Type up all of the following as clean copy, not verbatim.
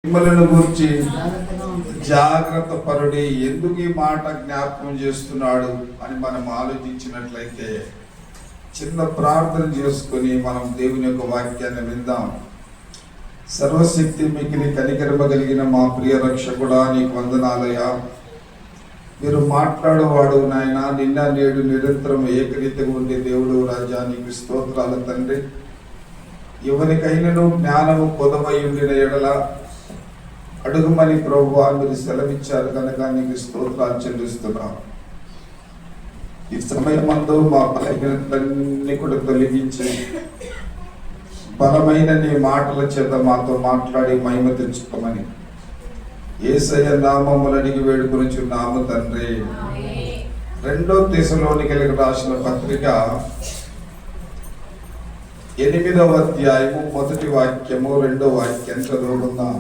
మిమ్మల్ని గురించి జాగ్రత్త పరుడి ఎందుకు ఈ మాట జ్ఞాపకం చేస్తున్నాడు అని మనం ఆలోచించినట్లయితే చిన్న ప్రార్థన చేసుకుని మనం దేవుని యొక్క వాక్యాన్ని విందాం. సర్వశక్తి మిగిలి కనికరమగలిగిన మా ప్రియ రక్షకుడా, నీకు వందనాలయ్యా. మీరు మాట్లాడేవాడు నాయన, నిన్న నేడు నిరంతరం ఏకరీతిగా ఉండే దేవుడు రాజా, నీకు స్తోత్రాలు తండ్రి. ఎవరికైనాను జ్ఞానము పొదవై ఉండిన ఎడల అడుగుమని ప్రభువా మీరు సెలవిచ్చారు కనుక నీకు స్తోత్రాలు చెల్లిస్తున్నాం. ఈ సమయమందు మా బలహీనతలన్నీ కూడా తొలగించి బలమైన నీ మాటల చేత మాతో మాట్లాడి మహిమ తెచ్చుకోమని యేసయ్య నామములు అడిగి వేడుకొనుచున్నాము తండ్రి. 2 తెస్సలోనికైలకు రాసిన పత్రిక 8వ అధ్యాయము 1వ వాక్యము 2వ వాక్యం చదువుకుందాం.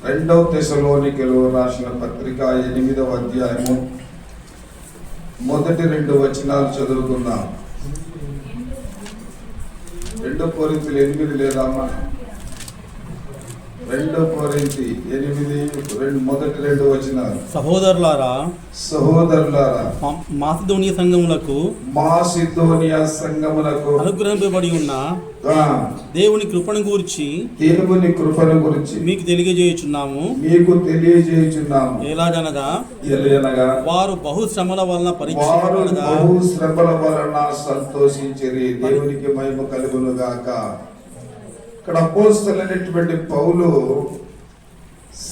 2 తెస్సలోనికైలు రాసిన పత్రిక 8వ అధ్యాయము 1-2 వచనాలు చదువుకుందాం. 2 కొరింథీయులు 8 లేదమ్మా, 2 కొరింథీయులు 8 1-2 వచనాలు. సహోదరులారా మాసిదోనియా సంఘములకు అనుగ్రహింపబడి ఉన్న దేవుని కృపను గురించి మీకు తెలియజేయుచున్నాము. ఎలాగనగా వారు బహుశ్రమల వలన సంతోషించిరి. దేవునికి మహిమ కలుగును గాక. ఇక్కడ అపోస్తలుడైనటువంటి పౌలు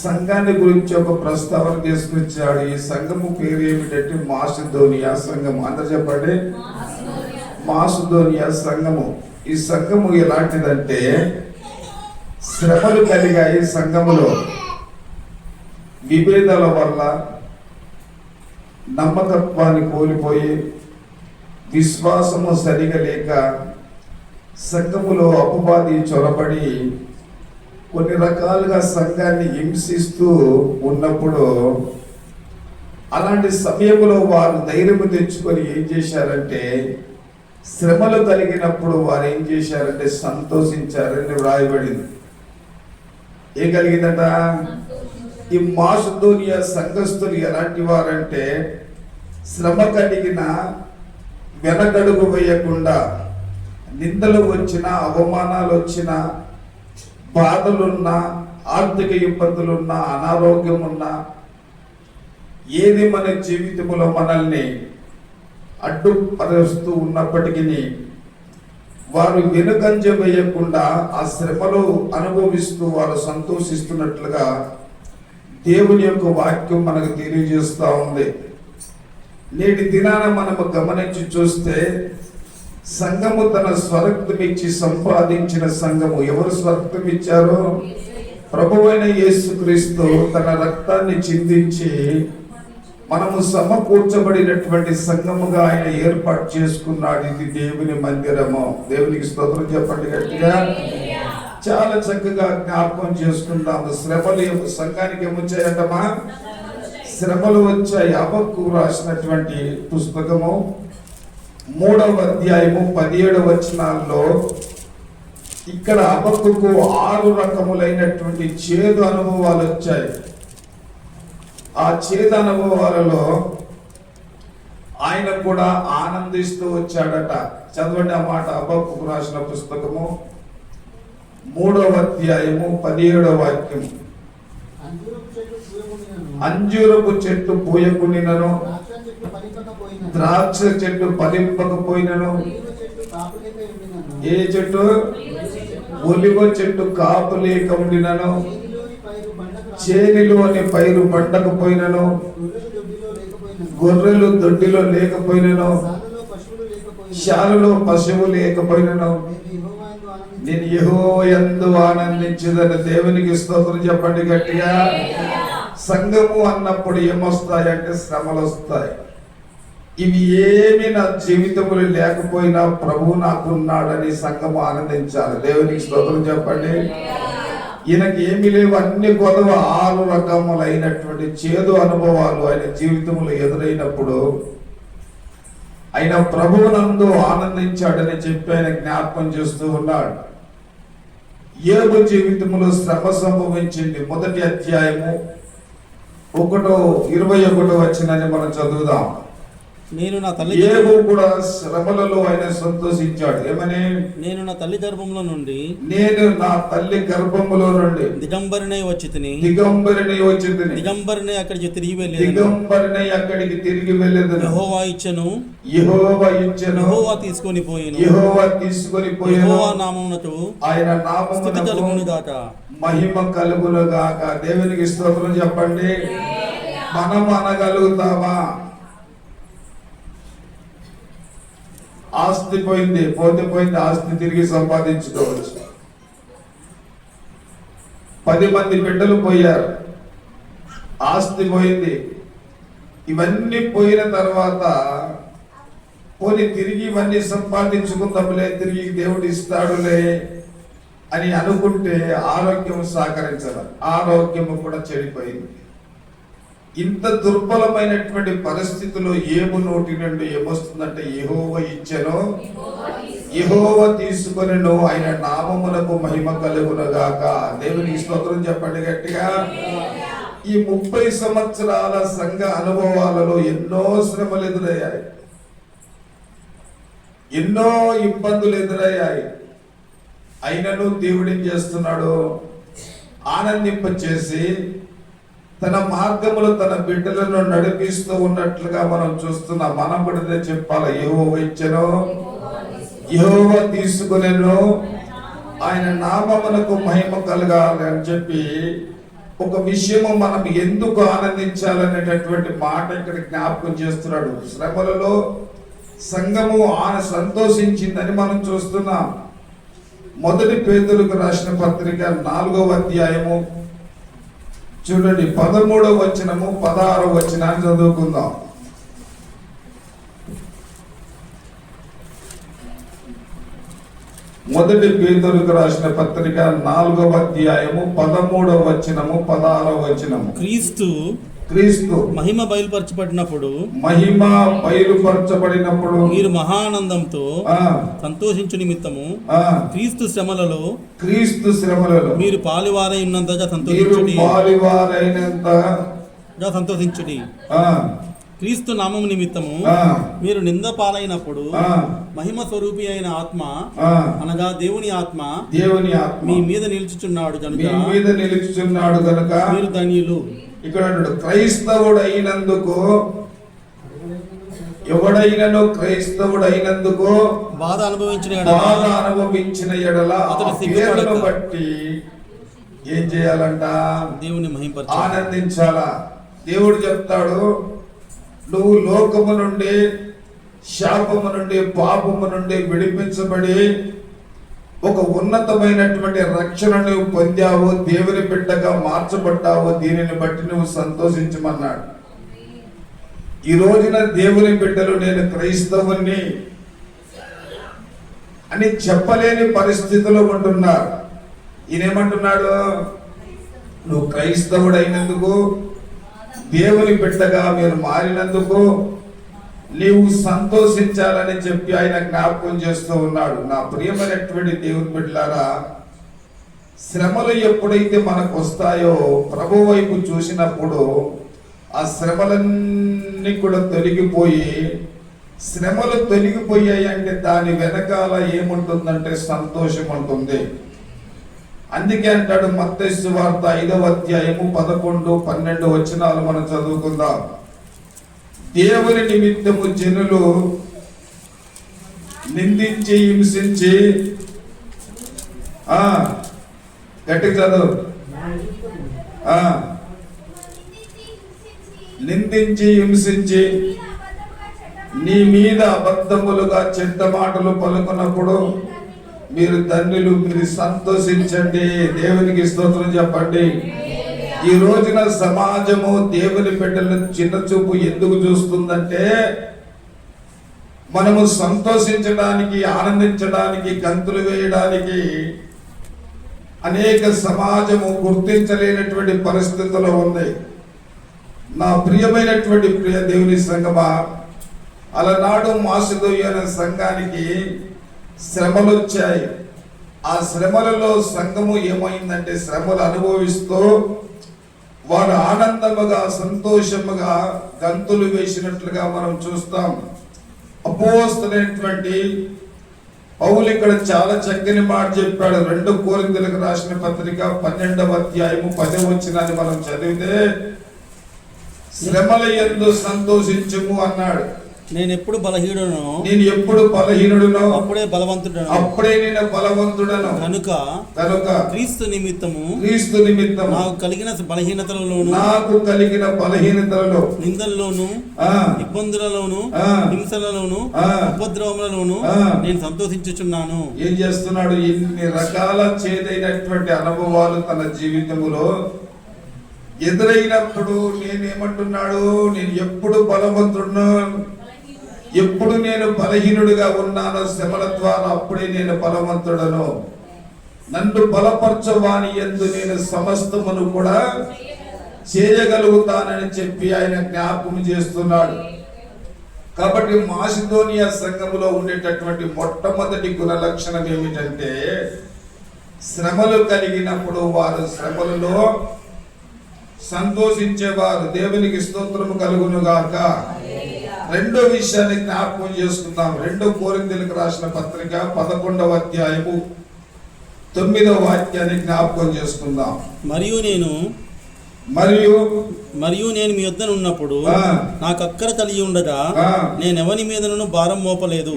సంఘాన్ని గురించి ఒక ప్రస్తావన తీసుకొచ్చాడు. ఈ సంఘము పేరు ఏమిటంటే మాసిదోనియా సంఘము. అందరూ చెప్పండి, మాసిదోనియా సంఘము. ఈ సంఘము ఎలాంటిదంటే శ్రమలు కలిగాయి. సంఘములో విభేదాల వల్ల నమ్మకత్వాన్ని కోల్పోయి విశ్వాసము సరిగా లేక సంఘములో అపవాది చొరబడి కొన్ని రకాలుగా సంఘాన్ని హింసిస్తూ ఉన్నప్పుడు అలాంటి సమయంలో వారు ధైర్యం తెచ్చుకొని ఏం చేశారంటే, శ్రమలు కలిగినప్పుడు వారు ఏం చేశారంటే సంతోషించారని వ్రాయబడింది. ఏం కలిగిందట? ఈ మాసిదోనియా సంఘస్థులు ఎలాంటి వారంటే శ్రమ కలిగిన వెనకడుగు వేయకుండా, నిందలు వచ్చినా అవమానాలు వచ్చినా బాధలున్నా ఆర్థిక ఇబ్బందులున్నా అనారోగ్యం ఉన్నా ఏది మన జీవితంలో మనల్ని అడ్డుపరుస్తూ ఉన్నప్పటికీ వారు వెనుకంజ వేయకుండా ఆ శ్రమలో అనుభవిస్తూ వారు సంతోషిస్తున్నట్లుగా దేవుని యొక్క వాక్యం మనకు తెలియజేస్తూ ఉంది. నేటి దినాన మనము గమనించి చూస్తే సంఘము తన స్వరక్తం ఇచ్చి సంపాదించిన సంఘము. ఎవరు స్వరక్తం ఇచ్చారో? ప్రభువైన యేసుక్రీస్తు తన రక్తాన్ని చిందించి మనము సమకూర్చబడినటువంటి సంఘముగా ఆయన ఏర్పాటు చేసుకున్నాడు. ఇది దేవుని మందిరము. దేవునికి స్తోత్రం చెప్పండి గట్టిగా. చాలా చక్కగా జ్ఞాపకం చేసుకుంటాము. శ్రమలు సంఘానికి ఏమొచ్చాయటమా? శ్రమలు వచ్చాయి. హబక్కూకు రాసినటువంటి పుస్తకము 3వ అధ్యాయము 17వ వచనాల్లో ఇక్కడ హబక్కూకు 6 రకములైనటువంటి చేదు అనుభవాలు వచ్చాయి. ఆ చేదు అనుభవాలలో ఆయన కూడా ఆనందిస్తూ వచ్చాడట. చదవండి ఆ మాట. హబక్కూకు రాసిన పుస్తకము 3వ అధ్యాయము 17వ వాక్యం. అంజూరపు చెట్టు పూయకునినను, ద్రాక్ష చెట్టు ఫలింపకపోయినను, ఏ చెట్టు? ఒలివ చెట్టు కాపు లేక ఉండినను, చేనిలోని పైరు పండకపోయినను, గొర్రెలు దొడ్డిలో లేకపోయినను, శాలలో పశువు లేకపోయినను, నేను యెహోవా యందు ఆనందించుదను. దేవునికి స్తోత్రం చెప్పండి గట్టిగా. సంఘము అన్నప్పుడు ఏమొస్తాయంటే శ్రమలు వస్తాయి. ఇవి ఏమి నా జీవితంలో లేకపోయినా ప్రభువు నాకున్నాడని సంఘము ఆనందించాలి. దేవునికి స్తోత్రం చెప్పండి. ఈయనకి ఏమి లేవు, అన్ని కొదవ 6 రకములైనటువంటి చేదు అనుభవాలు ఆయన జీవితంలో ఎదురైనప్పుడు ఆయన ప్రభువునందు ఆనందించాడని చెప్పి ఆయన జ్ఞాపకం చేస్తూ ఉన్నాడు. యోబు జీవితంలో శ్రమ సంభవించింది. మొదటి అధ్యాయము 21 వచనాన్ని మనం చదువుదాం. నేను నా తల్లి యోబు కూడా శ్రమలలో ఆయన సంతోషించాడు. ఏమని? నేను నా తల్లి గర్భంలో నుండి నేను నా తల్లి గర్భములో నుండి దిగంబరినై వచ్చి తిని దిగంబరినై అక్కడికి తిరిగి వెళ్ళేదను. యెహోవా ఇచ్చెను, యెహోవా తీసుకొని పోయెను, యెహోవా నామమునకు ఆయన నామమునకు స్తుతి కలుగును గాక, మహిమ కలుగును గాక. దేవునికి స్తోత్రం చెప్పండి. మనం అనగలుగుతామా? ఆస్తి పోయింది, పోయింది. ఆస్తి తిరిగి సంపాదించుకోవచ్చు. 10 మంది బిడ్డలు పోయారు, ఆస్తి పోయింది. ఇవన్నీ పోయిన తర్వాత పోనీ తిరిగి ఇవన్నీ సంపాదించుకుందాంలే, తిరిగి దేవుడు ఇస్తాడులే అని అనుకుంటే ఆరోగ్యం సహకరించదు, ఆరోగ్యం కూడా చెడిపోయింది. ఇంత దుర్బలమైనటువంటి పరిస్థితిలో యోబు నోటి నుండి ఏమొస్తుందంటే, యెహోవా ఇచ్చెను, యెహోవా తీసుకొనెను, ఆయన నామమునకు మహిమ కలుగును గాక. దేవునికి స్తోత్రం చెప్పండి గట్టిగా. ఈ 30 సంవత్సరాల సంఘ అనుభవాలలో ఎన్నో శ్రమలు ఎదురయ్యాయి, ఎన్నో ఇబ్బందులు ఎదురయ్యాయి. అయినను దేవుడు ఏం చేస్తున్నాడు? ఆనందింపచేసి తన మార్గములో తన బిడ్డలను నడిపిస్తూ ఉన్నట్లుగా మనం చూస్తున్నాం. మనం కూడా చెప్పాలి, యెహోవా ఇచ్చెను, యెహోవా తీసుకొనెను, ఆయన నామమునకు మహిమ కలగాలి అని చెప్పి ఒక విషయము మనం ఎందుకు ఆనందించాలనేటటువంటి మాట ఇక్కడ జ్ఞాపకం చేస్తున్నాడు. శ్రమలలో సంఘము సంతోషించిందని మనం చూస్తున్నాం. మొదటి పేతురుకు రాసిన పత్రిక 4వ అధ్యాయము చూడండి, 13వ వచనము 16వ వచనాన్ని చదువుకుందాం. మొదటి పేతురుకు రాసిన పత్రిక 4వ అధ్యాయము 13వ వచనము 16వ వచనము. క్రీస్తు మహిమ బయలుపరచబడినప్పుడు మీరు మహానందంతో సంతోషించు నిమిత్తము క్రీస్తు శ్రమలలో మీరు పాలివారై ఉన్నంతగా సంతోషించుడి. క్రీస్తు నామము నిమిత్తము మీరు నింద పాలైనప్పుడు మహిమ స్వరూపి అయిన ఆత్మ అనగా దేవుని ఆత్మ మీ మీద నిలుచుచున్నాడు కనుక మీరు ధన్యులు. ఇక్కడ క్రైస్తవుడు అయినందుకు, ఎవడైనను క్రైస్తవుడు అయినందుకు బాధ అనుభవించిన ఎడల అతడు బట్టి ఏం చేయాలంట? దేవుని మహింపరచాలి, ఆనందించాలా. దేవుడు చెప్తాడు, నువ్వు లోకము నుండి, శాపము నుండి, పాపము నుండి విడిపించబడి ఒక ఉన్నతమైనటువంటి రక్షణను పొందావు, దేవుని బిడ్డగా మార్చబడ్డావు, దీనిని బట్టి నువ్వు సంతోషించమన్నాడు. ఈ రోజున దేవుని బిడ్డలు నేను క్రైస్తవుని అని చెప్పలేని పరిస్థితిలో ఉంటున్నారు. ఈయనేమంటున్నాడు? నువ్వు క్రైస్తవుడైనందుకు, దేవుని బిడ్డగా మీరు మారినందుకు నీవు సంతోషించాలని చెప్పి ఆయన జ్ఞాపకం చేస్తూ ఉన్నాడు. నా ప్రియమైనటువంటి దేవుని బిడ్డలారా, శ్రమలు ఎప్పుడైతే మనకు వస్తాయో ప్రభు వైపు చూసినప్పుడు ఆ శ్రమలన్నీ కూడా శ్రమలు తొలగిపోయాయి అంటే దాని వెనకాల ఏముంటుందంటే సంతోషం ఉంటుంది. అందుకే అంటాడు మత్తయి సువార్త 5వ అధ్యాయము 11, 12 వచనాలు మనం చదువుకుందాం. దేవుని నిమిత్తము జనులు నిందించి, హింసించి, గట్టిగా చదువు, నిందించి హింసించి నీ మీద అబద్ధములుగా చెడ్డ మాటలు పలుకున్నప్పుడు మీరు ధన్యులు, మీరు సంతోషించండి. దేవునికి స్తోత్రం చెప్పండి. ఈ రోజున సమాజము దేవుని బిడ్డలను చిన్న చూపు ఎందుకు చూస్తుందంటే, మనము సంతోషించడానికి, ఆనందించడానికి, గంతులు వేయడానికి అనేక సమాజము గుర్తించలేనటువంటి పరిస్థితుల్లో ఉంది. నా ప్రియమైనటువంటి దేవుని సంగమా, అలనాడు మాసిదోనియ అనే సంఘానికి శ్రమలు వచ్చాయి. ఆ శ్రమలలో సంఘము ఏమైందంటే శ్రమలు అనుభవిస్తూ వారు ఆనందముగా సంతోషముగా గంతులు వేసినట్లుగా మనం చూస్తాం. అపోస్తలుడైనటువంటి పౌలు ఇక్కడ చాలా చక్కని మాట చెప్పాడు. 2 కొరింథీయులకు రాసిన పత్రిక 12వ అధ్యాయము 10వ వచనాన్ని మనం చదివితే శ్రమల యందు సంతోషించుము అన్నాడు. నేను ఎప్పుడు బలహీనుడను అప్పుడే నేను బలవంతుడను కనుక క్రీస్తు నిమిత్తము నాకు కలిగిన బలహీనతలలో నిందల్లోను ఇబ్బందులలోను హింసలలోను ఉపద్రవములలోను నేను సంతోషించుచున్నాను. ఏం చేస్తున్నాడు? ఇన్ని రకాల చేదైనటువంటి అనుభవాలు తన జీవితంలో ఎదురైనప్పుడు నేనేమంటున్నాడు? నేను ఎప్పుడు బలవంతుడును, ఎప్పుడు నేను బలహీనుడిగా ఉన్నానో శ్రమల ద్వారా అప్పుడే నేను బలవంతుడను. నన్ను బలపరచవాని యందు నేను సమస్తమును కూడా చేయగలుగుతానని చెప్పి ఆయన జ్ఞాపకం చేస్తున్నాడు. కాబట్టి మాసిదోనియా సంఘములో ఉండేటటువంటి మొట్టమొదటి గుణ లక్షణం ఏమిటంటే శ్రమలు కలిగినప్పుడు వారు శ్రమలలో సంతోషించేవారు. దేవునికి స్తోత్రము కలుగును గాక. రెండో విషయాన్ని జ్ఞాపకం చేసుకుందాం. 2 కొరింథీయులకు రాసిన పత్రిక 11వ అధ్యాయము 9వ వాక్యాన్ని జ్ఞాపకం చేసుకుందాం. మరియు నేను మీ యొద్ద ఉన్నప్పుడు నాకు అక్కర కలిగి ఉండగా నేను ఎవరి మీద భారం మోపలేదు.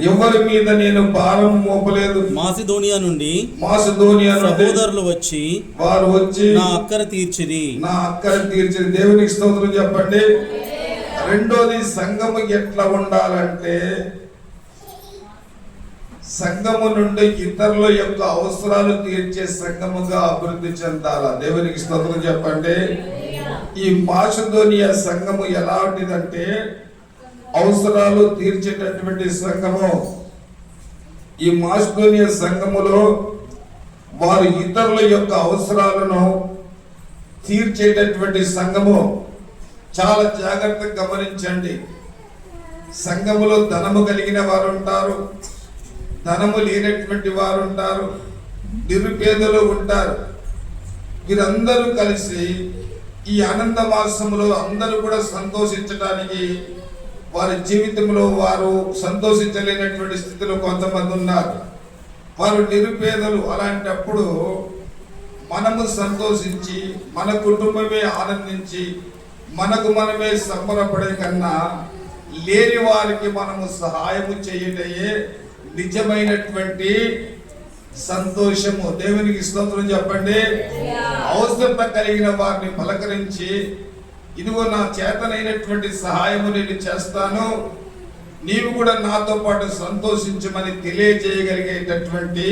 మాసిదోనియా నుండి సహోదరులు వచ్చి నా అక్కర తీర్చిది. దేవునికి స్తోత్రం చెప్పండి. రెండోది, సంఘము ఎట్లా ఉండాలంటే సంఘము నుండి ఇతరుల యొక్క అవసరాలు తీర్చే సంఘముగా అభివృద్ధి చెందాలా. దేవునికి స్తోత్రం చెప్పండి. ఈ మాసిదోనియా సంఘము ఎలాంటిదంటే అవసరాలు తీర్చేటటువంటి సంఘము. ఈ మాసిదోనియా సంఘములో వారు ఇతరుల యొక్క అవసరాలను తీర్చేటటువంటి సంఘము. చాలా జాగ్రత్తగా గమనించండి. సంఘములో ధనము కలిగిన వారు ఉంటారు, ధనము లేనటువంటి వారు ఉంటారు, నిరుపేదలు ఉంటారు. వీరందరూ కలిసి ఈ ఆనంద మాసములో అందరూ కూడా సంతోషించడానికి వారి జీవితంలో వారు సంతోషించలేనటువంటి స్థితిలో కొంతమంది ఉన్నారు. వారు నిరుపేదలు. అలాంటప్పుడు మనము సంతోషించి మన కుటుంబమే ఆనందించి మనకు మనమే సంబరపడే కన్నా లేని వారికి మనము సహాయము చేయటయే నిజమైనటువంటి సంతోషము. దేవునికి స్తోత్రం చెప్పండి. అవసరత కలిగిన వారిని పలకరించి ఇదిగో నా చేతనైనటువంటి సహాయము నేను చేస్తాను, నీవు కూడా నాతో పాటు సంతోషించమని తెలియజేయగలిగేటటువంటి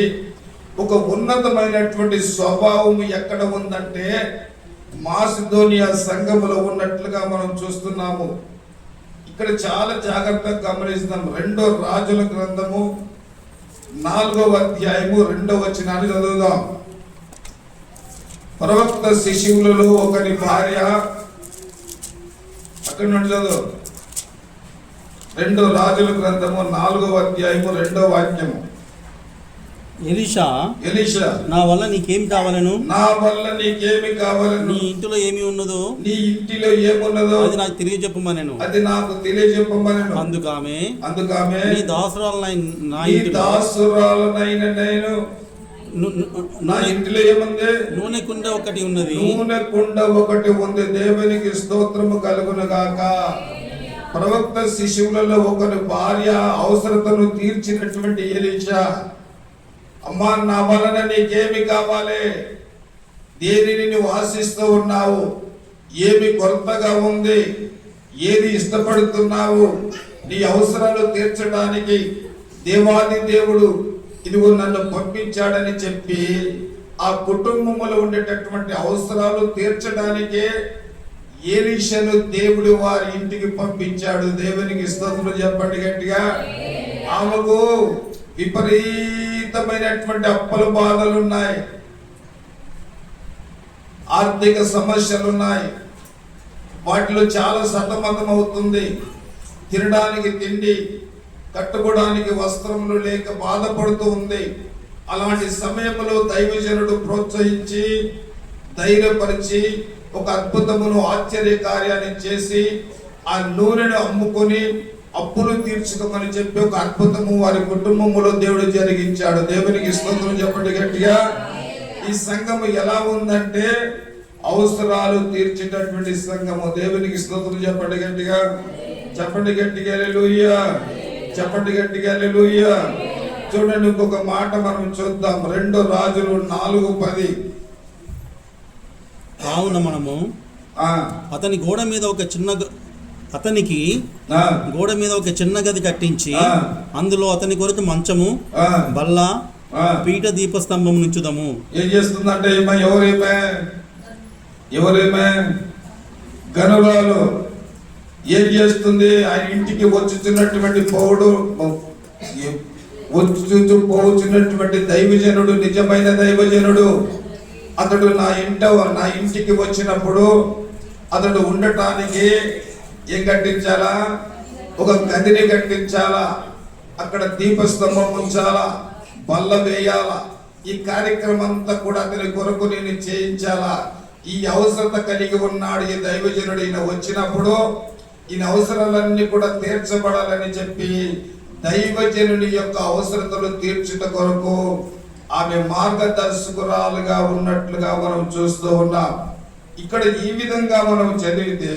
ఒక ఉన్నతమైనటువంటి స్వభావం ఎక్కడ ఉందంటే మాసిదోనియా సంఘములో ఉన్నట్లుగా మనం చూస్తున్నాము. ఇక్కడ చాలా జాగ్రత్తగా గమనిస్తాం. 2 రాజుల గ్రంథము 4వ అధ్యాయము 2వ వచనాన్ని చదువుదాం. ప్రవక్త శిశువులలో ఒకరి భార్య, అక్కడి నుండి చదువు. 2 రాజుల గ్రంథము 4వ అధ్యాయము 2వ వాక్యము. ఎలీషా నా వల్ల నీకేమి కావాలను, నీ ఇంటిలో ఏమి ఉన్నదో అది నాకు తెలియజెప్పమనెను. అందుకామె నీ దాసురాలనైన నేను నా ఇంటిలో ఏముంది? నూనె కుండ ఒకటి ఉన్నది. దేవునికి స్తోత్రము కలుగును గాక. ప్రవక్త శిశువులలో ఒకరి భార్య అవసరతను తీర్చినటువంటి ఎలీషా, అమ్మా నా వలన నీకేమి కావాలి, దేనిని నువ్వు ఆశిస్తూ ఉన్నావు, ఏమి కొరతగా ఉంది, ఏది ఇష్టపడుతున్నావు, నీ అవసరాలు తీర్చడానికి దేవాది దేవుడు ఇదిగో నన్ను పంపించాడని చెప్పి ఆ కుటుంబంలో ఉండేటటువంటి అవసరాలు తీర్చడానికే ఎలీషాను దేవుడు వారి ఇంటికి పంపించాడు. దేవునికి స్తోత్రం చెప్పండి గట్టిగా. ఆమెకు విపరీతమైనటువంటి అప్పుల బాధలు ఉన్నాయి, ఆర్థిక సమస్యలు ఉన్నాయి, వాటిలో చాలా సతమతం అవుతుంది. తినడానికి తిండి, కట్టుకోవడానికి వస్త్రములు లేక బాధపడుతూ ఉంది. అలాంటి సమయంలో దైవజనుడు ప్రోత్సహించి ధైర్యపరిచి ఒక అద్భుతమును ఆశ్చర్య కార్యాన్ని చేసి ఆ నూనెను అమ్ముకొని అప్పులు తీర్చుకోమని చెప్పి ఒక అద్భుతము వారి కుటుంబంలో దేవుడు జరిగించాడు. దేవునికి స్తోత్రం చెప్పండి గట్టిగా. ఈ సంఘము ఎలా ఉందంటే అవసరాలు తీర్చేటటువంటి సంఘము. దేవునికి స్తోత్రం చెప్పండి గట్టిగా. చెప్పండి గట్టిగా హల్లెలూయా. చెప్పండి గట్టిగా హల్లెలూయా. చూడండి, ఇంకొక మాట మనం చూద్దాం. 2 రాజులు 4:10. కావున మనము అతని గోడ మీద ఒక చిన్న గది కట్టించి అందులో అతని కొరకు మంచము, బల్ల, పీఠ, దీపస్తంభం నుంచుదాము. ఏం చేస్తుందంటే ఎవరేమే గనురాలు ఏం చేస్తుంది? ఆయన ఇంటికి వచ్చుతున్నటువంటి పోవుచున్నటువంటి దైవజనుడు, నిజమైన దైవజనుడు, అతడు నా ఇంటికి వచ్చినప్పుడు అతడు ఉండటానికి ఏం కట్టించాలా? ఒక గదిని కట్టించాలా, అక్కడ దీపస్తంభం ఉంచాలా, బల్ల వేయాలా. ఈ కార్యక్రమం అంతా కూడా అతని కొరకు నేను చేయించాలా. ఈ అవసరత కలిగి ఉన్నాడు ఈ దైవజనుడు. ఈయన వచ్చినప్పుడు ఈయన అవసరాలన్నీ కూడా తీర్చబడాలని చెప్పి దైవజనుని యొక్క అవసరతలు తీర్చుట కొరకు ఆమె మార్గదర్శకురాలుగా ఉన్నట్లుగా మనం చూస్తూ ఉన్నాం. ఇక్కడ ఈ విధంగా మనం చదివితే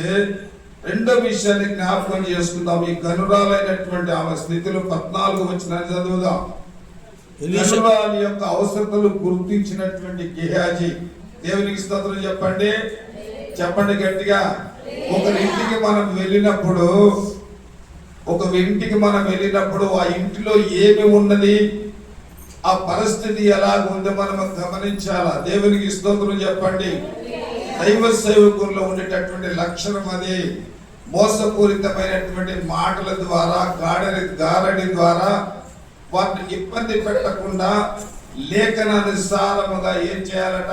రెండో విషయాన్ని జ్ఞాపకం చేసుకుందాం. ఈ గనురాలైనటువంటి ఆమె స్థితిలో 14 వచనాన్ని చదువుదాం. గనురాలి యొక్క అవసరతలు గుర్తించినటువంటి గెహాజీ. దేవునికి స్తోత్రం చెప్పండి. చెప్పండి గట్టిగా. ఒక ఇంటికి మనం వెళ్ళినప్పుడు ఆ ఇంటిలో ఏమి ఉన్నది, ఆ పరిస్థితి ఎలాగుందో మనం గమనించాలా. దేవునికి స్తోత్రం చెప్పండి. దైవ సేవకుల్లో ఉండేటటువంటి లక్షణం అది. మోసపూరితమైనటువంటి మాటల ద్వారా, గారడి ద్వారా వాటిని ఇబ్బంది పెట్టకుండా లేఖనానుసారముగా ఏం చేయాలట?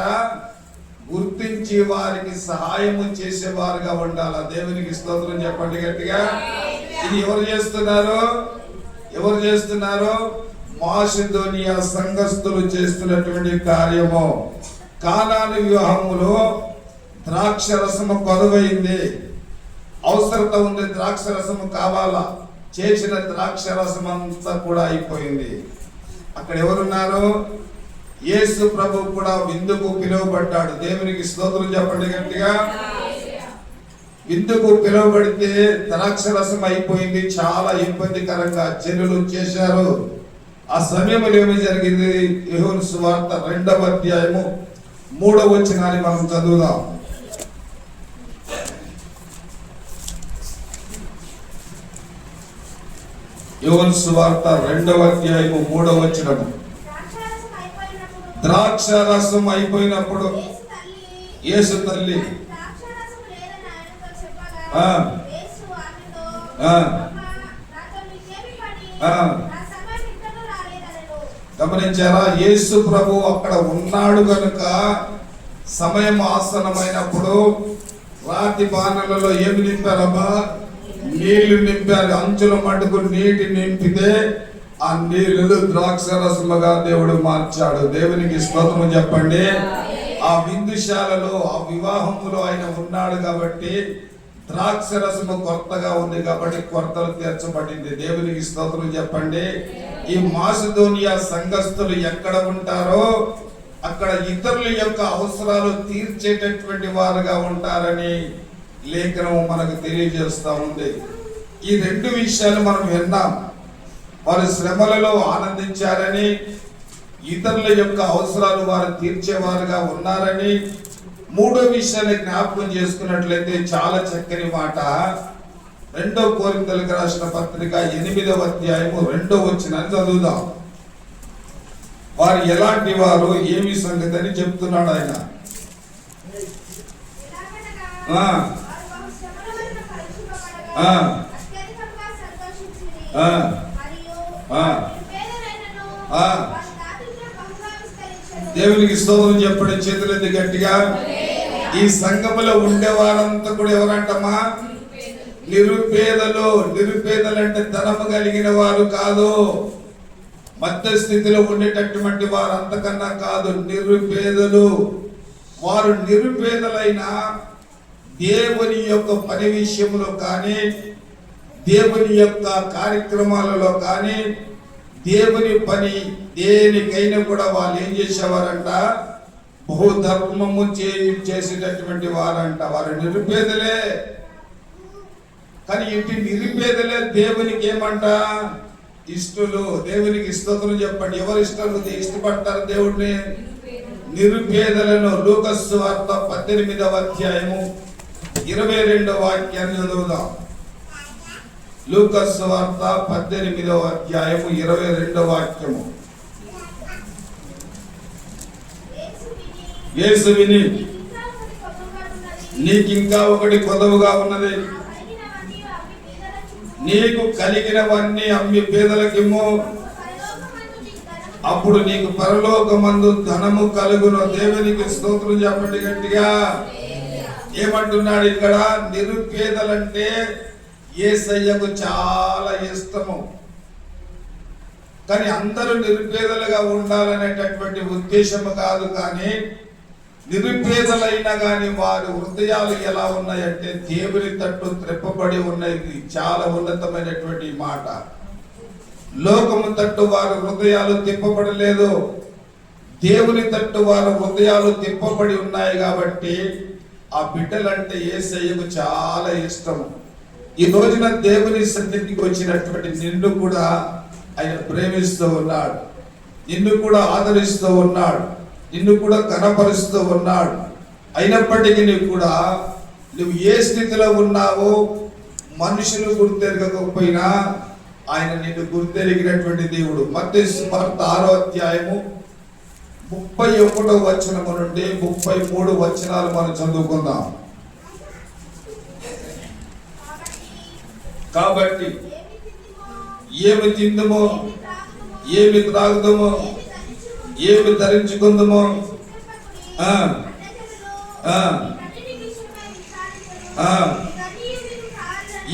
గుర్తించి వారికి సహాయము చేసేవారుగా ఉండాల. దేవునికి స్తోత్రం చెప్పండి గట్టిగా. ఇది ఎవరు చేస్తున్నారు? మాసిదోనియా సంఘస్థులు చేస్తున్నటువంటి కార్యము. కానాను వివాహములో ద్రాక్ష రసము కొదవైంది, అవసరత ఉంది, ద్రాక్ష రసము కావాలా. చేసిన ద్రాక్ష రసం అంతా కూడా అయిపోయింది. అక్కడ ఎవరున్నారు? యేసు ప్రభు కూడా విందుకు పిలువబడ్డాడు. దేవునికి స్తోత్రం చెప్పండి గట్టిగా. విందుకు పిలువబడితే ద్రాక్ష రసం అయిపోయింది. చాలా ఇబ్బందికరంగా జనులు చేశారు. ఆ సమయంలో ఏమి జరిగింది? యోహాను సువార్త 2వ అధ్యాయము 3వ వచనాన్ని మనం చదువుదాం. యోహాను సువార్త 2వ అధ్యాయము 3వ వచనము. ద్రాక్ష రసం అయిపోయినప్పుడు యేసు తల్లి గమనించారా? యేసు ప్రభు అక్కడ ఉన్నాడు కనుక సమయం ఆసనమైనప్పుడు రాతి బాణలలో ఏమి నింపారబ్బా? నీళ్లు నింపారు. అంచుల మటుకు నీటి నింపితే ఆ నీళ్లు ద్రాక్ష రసముగా దేవుడు మార్చాడు. దేవునికి స్తోత్రం చెప్పండి. ఆ విందుశాలలో, ఆ వివాహములో ఆయన ఉన్నాడు కాబట్టి ద్రాక్ష రసము కొత్తగా ఉంది కాబట్టి కొరతలు తీర్చబడింది. దేవునికి స్తోత్రం చెప్పండి. ఈ మాసిదోనియా సంఘస్థులు ఎక్కడ ఉంటారో అక్కడ ఇతరుల యొక్క అవసరాలు తీర్చేటటువంటి వారుగా ఉంటారని లేఖనం మనకు తెలియజేస్తా ఉంది. ఈ 2 విషయాలు మనం విన్నాం. వారు శ్రమలలో ఆనందించారని, ఇతరుల యొక్క అవసరాలు వారు తీర్చేవారుగా ఉన్నారని. 3వ విషయాన్ని జ్ఞాపకం చేసుకున్నట్లయితే చాలా చక్కని మాట. 2వ కొరింథీయులకు రాసిన పత్రిక 8వ అధ్యాయము 2వ వచనాన్ని చదువుదాం. వారు ఎలాంటి వారు, ఏమి సంగతి అని చెప్తున్నాడు ఆయన. దేవునికి స్తోత్రం చెప్పండి. చేతులెత్తి గట్టిగా. ఈ సంఘములో ఉండే వారంతా కూడా ఎవరంటమ్మా? నిరుపేదలంటే ధనము కలిగిన వారు కాదు, మధ్య స్థితిలో ఉండేటటువంటి వారు అంతకన్నా కాదు. నిరుపేదలు, వారు నిరుపేదలైన దేవుని యొక్క పని విషయంలో కానీ, దేవుని యొక్క కార్యక్రమాలలో కానీ, దేవుని పని దేనికైనా కూడా వాళ్ళు ఏం చేసేవారంట, బహుధర్మము చేసేటటువంటి వారంట. వారు నిరుపేదలే. కానీ ఇంటి నిరుపేదలే దేవునికి ఏమంట, ఇష్టలు. దేవునికి స్తోత్రం చెప్పండి. ఎవరు ఇష్టపడతారు దేవుడిని? నిరుపేదలను. లూకాసు సువార్త 18వ అధ్యాయము 22వ వాక్యాన్ని చదువుదాం. లూకాసు సువార్త 18వ అధ్యాయము 22వ వాక్యము. యేసు విని, నీకింకా ఒకటి కొదవగా ఉన్నది, నీకు కలిగినవన్నీ అమ్మి పేదలకిమ్ము, అప్పుడు నీకు పరలోకమందు ధనము కలుగును. దేవునికి స్తోత్రం చెప్పండి గట్టిగా. ఏమంటున్నాడు ఇక్కడ? నిరుపేదలంటే యేసయ్యకు చాలా ఇష్టము. కానీ అందరూ నిరుపేదలుగా ఉండాలనేటటువంటి ఉద్దేశము కాదు. కానీ నిరుపేదలైనా కానీ వారి హృదయాలు ఎలా ఉన్నాయంటే దేవుని తట్టు త్రెప్పబడి ఉన్నాయి. చాలా ఉన్నతమైనటువంటి మాట. లోకము తట్టు వారి హృదయాలు తిప్పబడలేదు, దేవుని తట్టు వారి హృదయాలు తిప్పబడి ఉన్నాయి. కాబట్టి ఆ బిడ్డలంటే యేసయ్యకు చాలా ఇష్టము. ఈ రోజున దేవుని సన్నిధికి వచ్చినటువంటి నిన్ను కూడా ఆయన ప్రేమిస్తూ ఉన్నాడు, నిన్ను కూడా ఆదరిస్తూ ఉన్నాడు, నిన్ను కూడా కనపరుస్తూ ఉన్నాడు. అయినప్పటికీ కూడా నువ్వు ఏ స్థితిలో ఉన్నావో మనుషులు గుర్తెరగకపోయినా ఆయన నిన్ను గుర్తెరిగినటువంటి దేవుడు. మత్తయి సువార్త 6వ అధ్యాయము 31వ వచనము నుండి 33 వచనాలు మనం చదువుకుందాం. కాబట్టి ఏమి తిందుమో, ఏమి త్రాగుదమో, ఏమి ధరించుకుందామో,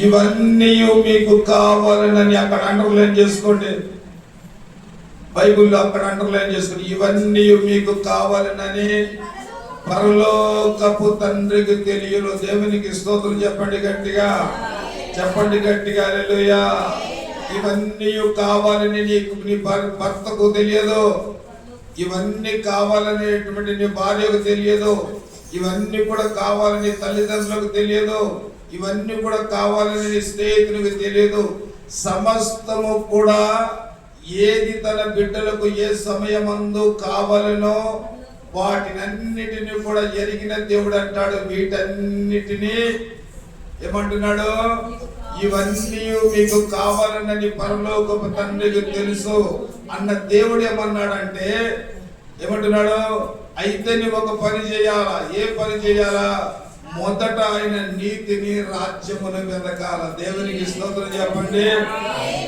ఇవన్నీ మీకు కావాలని అక్కడ అండర్లైన్ చేసుకోండి. బైబిల్లో అక్కడ అండర్లైన్ చేసుకోండి. ఇవన్నీ మీకు కావాలని పరలోకపు తండ్రికి తెలియను. దేవునికి స్తోత్రం చెప్పండి గట్టిగా, చెప్పండి గట్టిగా. హల్లెలూయా. ఇవన్నీ కావాలని నీకు నీ భర్తకు తెలియదు, ఇవన్నీ కావాలనేటువంటి నీ భార్యకు తెలియదు, ఇవన్నీ కూడా కావాలని తల్లిదండ్రులకు తెలియదు, ఇవన్నీ కూడా కావాలని నీ స్నేహితునికి తెలియదు. సమస్తము కూడా ఏది తన బిడ్డలకు ఏ సమయమందు కావాలనో వాటినన్నిటిని కూడా ఎరిగిన దేవుడు అంటాడు. వీటన్నిటినీ ఏమంటున్నాడు? ఇవన్నీ మీకు కావాలన్నది పరలోకపు తండ్రికి తెలుసు అన్న దేవుడు ఏమన్నాడంటే, ఏమంటున్నాడు? అయితే నువ్వు ఒక పని చేయాలా. ఏ పని చేయాలా? మొదట ఆయన నీతిని రాజ్యమును వెతకాల. దేవునికి స్తోత్రం చెప్పండి.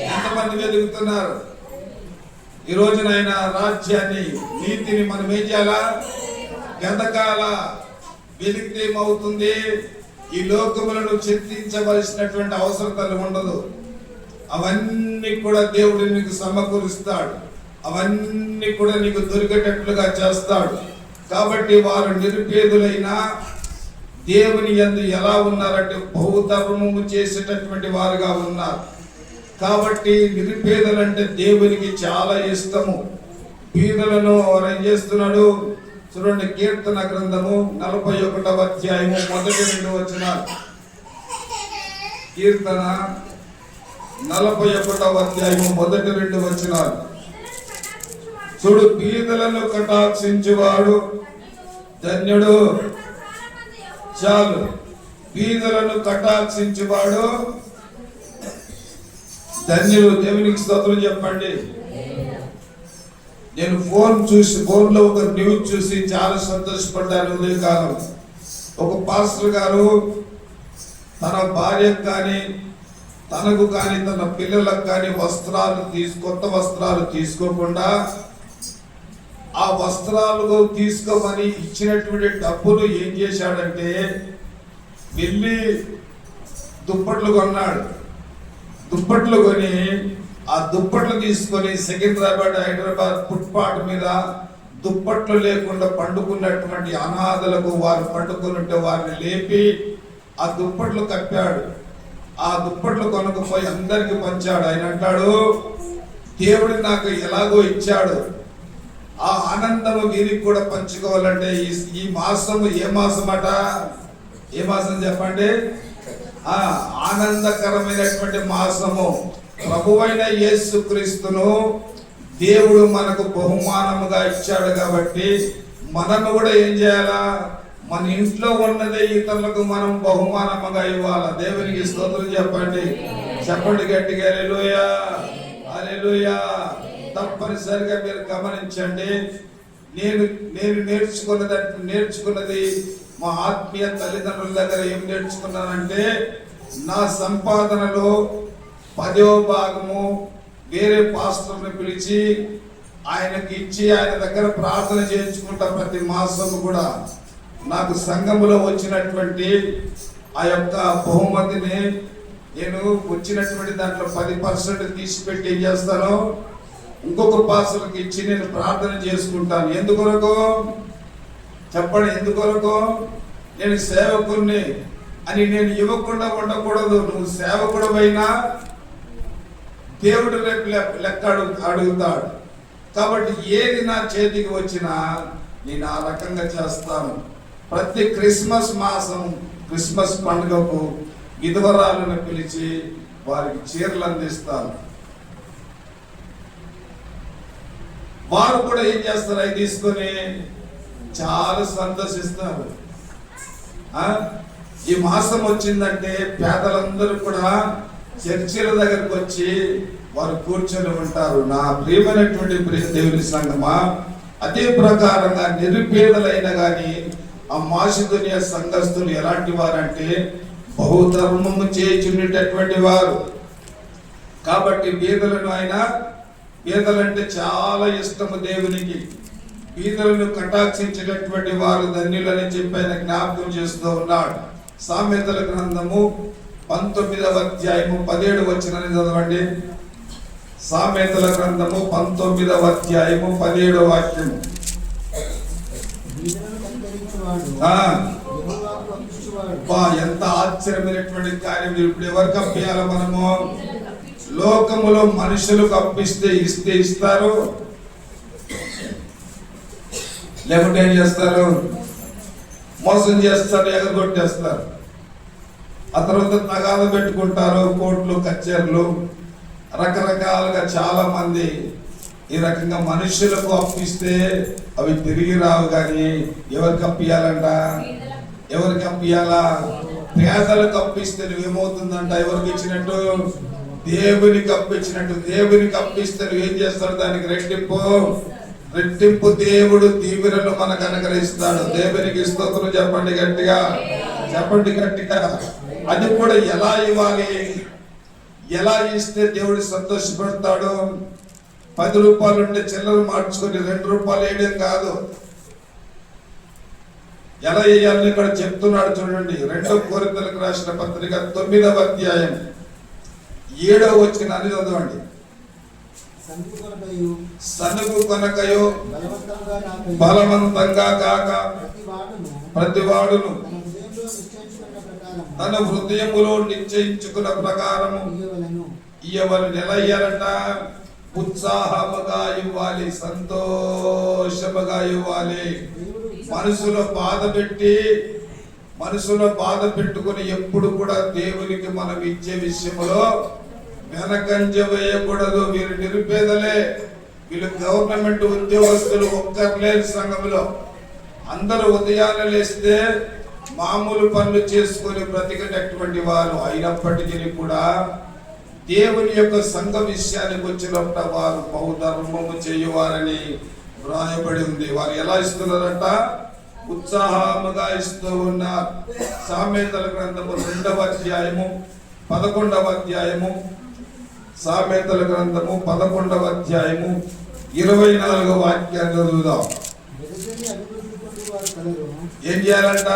ఎంతమంది వెతుకుతున్నారు ఈ రోజున? ఆయన రాజ్యాన్ని, నీతిని మనం ఏం చేయాలా? వెతకాల. వెతికితే ఏమవుతుంది? ఈ లోకములను చింతించవలసినటువంటి అవసరతలు ఉండదు. అవన్నీ కూడా దేవుడు నీకు సమకూరుస్తాడు, అవన్నీ కూడా నీకు దొరికేటట్లుగా చేస్తాడు. కాబట్టి వారు నిరుపేదలైనా దేవుని యందు ఎలా ఉన్నారంటే బహుధర్మము చేసేటటువంటి వారుగా ఉన్నారు. కాబట్టి నిరుపేదలంటే దేవునికి చాలా ఇష్టము. పేదలను ఏం చేస్తున్నాడు చూడండి. కీర్తన గ్రంథము 41వ అధ్యాయము 1-2 వచనాలు. కీర్తన 41వ అధ్యాయము 1-2 వచనాలు. చూడు, పేదలను కటాక్షించువాడు ధన్యుడు. చాలు, పేదలను కటాక్షించువాడు ధన్యుడు. దేవునికి స్తోత్రం చెప్పండి. నేను ఫోన్లో ఒక న్యూస్ చూసి చాలా సంతోషపడ్డాను. ఉదయకాలం ఒక పాస్టర్ గారు తన భార్యకు కానీ, తనకు కానీ, తన పిల్లలకు కానీ కొత్త వస్త్రాలు తీసుకోకుండా ఆ వస్త్రాలు తీసుకోమని ఇచ్చినటువంటి డబ్బులు ఏం చేశాడంటే వెళ్ళి దుప్పట్లు కొన్నాడు. దుప్పట్లు కొని ఆ దుప్పట్లు తీసుకొని సికింద్రాబాద్ హైదరాబాద్ ఫుట్పాత్ మీద దుప్పట్లు లేకుండా పండుకున్నటువంటి అనాథలకు వారు పండుకున్నట్టు వారిని లేపి ఆ దుప్పట్లు కప్పాడు. ఆ దుప్పట్లు కొనుక్కుపోయి అందరికి పంచాడు. ఆయన అంటాడు, దేవుడు నాకు ఎలాగో ఇచ్చాడు, ఆ ఆనందము వీరికి కూడా పంచుకోవాలంటే ఈ మాసము ఏ మాసం అట? ఏ మాసం చెప్పండి? ఆనందకరమైనటువంటి మాసము. ప్రభువైన యేసుక్రీస్తును దేవుడు మనకు బహుమానముగా ఇచ్చాడు కాబట్టి మనము కూడా ఏం చేయాలా? మన ఇంట్లో ఉన్నదే ఇతరులకు మనం బహుమానముగా ఇవ్వాలా. దేవునికి స్తోత్రం చెప్పండి. చెప్పండి గట్టిగా హల్లెలూయా, హల్లెలూయా. తప్పనిసరిగా మీరు గమనించండి. నేను నేర్చుకున్నది మా ఆత్మీయ తల్లిదండ్రుల దగ్గర ఏం నేర్చుకున్నానంటే, నా సంపాదనలో 10వ భాగము వేరే పాస్టర్ని పిలిచి ఆయనకి ఇచ్చి ఆయన దగ్గర ప్రార్థన చేయించుకుంటా. ప్రతి మాసము కూడా నాకు సంఘములో వచ్చినటువంటి ఆ యొక్క బహుమతిని నేను వచ్చినటువంటి దాంట్లో 10% తీసిపెట్టి ఏం చేస్తాను, ఇంకొక పాస్టర్కి ఇచ్చి నేను ప్రార్థన చేసుకుంటాను. ఎందుకొరకు చెప్పండి? ఎందుకొరకు? నేను సేవకుడిని అని నేను ఇవ్వకుండా ఉండకూడదు. నువ్వు సేవకుడవైనా దేవుడు రేపు లెక్క అడుగుతాడు. కాబట్టి ఏది నా చేతికి వచ్చినా నేను ఆ రకంగా చేస్తాను. ప్రతి క్రిస్మస్ మాసం, క్రిస్మస్ పండుగకు విధవరాలను పిలిచి వారికి చీరలు అందిస్తాను. వారు కూడా ఏం చేస్తారు? అవి తీసుకొని చాలా సంతోషిస్తారు. ఈ మాసం వచ్చిందంటే పేదలందరూ కూడా చర్చిల దగ్గరకు వచ్చి వారు కూర్చొని ఉంటారు. నా ప్రియమైనటువంటి దేవుని సంగమా, అదే ప్రకారంగా నిరుపేదలైన గాని ఆ మాసిదోనియా సంఘస్థులు ఎలాంటి వారంటే బహుధర్మము చేయుచున్నటువంటి వారు. కాబట్టి బీదలంటే చాలా ఇష్టము దేవునికి. బీదలను కటాక్షించినటువంటి వారు ధన్యులని చెప్పి ఆయన జ్ఞాపకం చేస్తూ ఉన్నాడు. సామెతల గ్రంథము 19వ అధ్యాయము 17వ వచనాన్ని చదవండి. సామెతల గ్రంథము 19వ అధ్యాయము 17వ వాక్యము. ఎంత ఆశ్చర్యమైనటువంటి కార్యం! ఇప్పుడు ఎవరికి అప్పియాలి? మనము లోకములో మనుషులకు అప్పిస్తే ఇస్తారు, లేకుంటే ఏం చేస్తారు? మోసం చేస్తారు, ఎగరగొట్టేస్తారు. ఆ తర్వాత తగాద పెట్టుకుంటారు, కోర్టులు కచేరీలు, రకరకాలుగా చాలా మంది ఈ రకంగా మనుషులకు అప్పిస్తే అవి తిరిగి రావు. కానీ ఎవరికి అప్పియాలంట? ఎవరికి అప్పియాలా? పేదలకు అప్పిస్తే నువ్వేమవుతుందంట? ఎవరికి ఇచ్చినట్టు? దేవునికి అప్పించినట్టు. దేవునికి అప్పిస్తే నువ్వేం చేస్తాడు? దానికి రెట్టింపు దేవుడు దీవెనలు మనకు అనుగ్రహిస్తాడు. దేవునికి స్తోత్రం చెప్పండి గట్టిగా, చెప్పండి గట్టిగా. అది కూడా ఎలా ఇవ్వాలి? ఎలా ఇస్తే దేవుడు సంతోషపడతాడు? 10 రూపాయలు ఉంటే చిల్లర మార్చుకొని 2 రూపాయలు వేయడం కాదు. ఎలా వేయాలని ఇక్కడ చెప్తున్నాడు చూడండి. 2 కొరింథీయులకు రాసిన పత్రిక 9వ అధ్యాయం 7వ వచనాన్ని చదవండి. సనుగు కొనకయో బలవంతంగా కాక ప్రతివాడును తన హృదయములో నిశ్చయించుకున్న ప్రకారము ఇవ్వవలెను. ఎలా ఇవ్వాలంట? ఉత్సాహముగా ఇవ్వాలి, సంతోషముగా ఇవ్వాలి. మనసులో బాధ పెట్టుకుని ఎప్పుడు కూడా దేవునికి మనం ఇచ్చే విషయంలో వెనకంజ వేయకూడదు. వీరు నిరుపేదలే, వీళ్ళు గవర్నమెంట్ ఉద్యోగస్తులు ఒక్కర్లేని సంఘంలో. అందరూ ఉదయాన్నే లేస్తే మామూలు పనులు చేసుకొని బ్రతికేటటువంటి వారు అయినప్పటికీ కూడా దేవుని యొక్క సంఘ విషయానికి వచ్చినప్పుడు వారు బహుధర్మము చేయువారని వ్రాయబడి ఉంది. వారు ఎలా ఇస్తున్నారంట? ఉత్సాహముగా ఇస్తూ ఉన్నారు. సామెతల గ్రంథము 2వ అధ్యాయము 11వ అధ్యాయము. సామెతల గ్రంథము 11వ అధ్యాయము 24వ వాక్యాన్ని చదువుదాం. ఏం చేయాలంట?